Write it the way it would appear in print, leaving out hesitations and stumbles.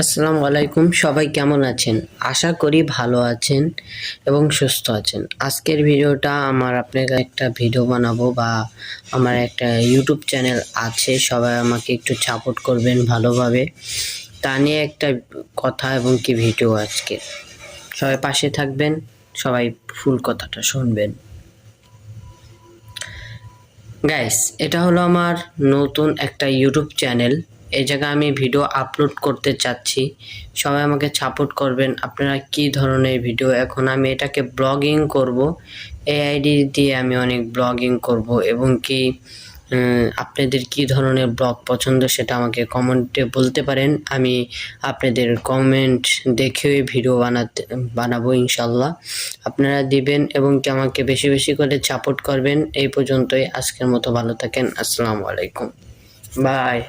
আসসালামু আলাইকুম। সবাই কেমন আছেন? আশা করি ভালো আছেন এবং সুস্থ আছেন। আজকের ভিডিওটা আপনাকে একটা ভিডিও বানাবো বা আমার একটা ইউটিউব চ্যানেল আছে, সবাই আমাকে একটু সাপোর্ট করবেন ভালোভাবে। তা নিয়ে একটা কথা এবং কি ভিডিও আজকে। সবাই পাশে থাকবেন, সবাই ফুল কথাটা শুনবেন। গাইস, এটা হলো আমার নতুন একটা ইউটিউব চ্যানেল। এই জায়গায় আমি ভিডিও আপলোড করতে চাচ্ছি, সবাই আমাকে সাপোর্ট করবেন। আপনারা কি ধরনের ভিডিও, এখন আমি এটাকে ব্লগিং করব, এই আইডি দিয়ে আমি অনেক ব্লগিং করব এবং কি আপনাদের কি ধরনের ব্লগ পছন্দ সেটা আমাকে কমেন্টে বলতে পারেন। আমি আপনাদের কমেন্ট দেখে ভিডিও বানাবো ইনশাল্লাহ। আপনারা দিবেন এবং কি আমাকে বেশি বেশি করে সাপোর্ট করবেন। এই পর্যন্তই, আজকের মতো ভালো থাকেন। আসসালামু আলাইকুম, বাই।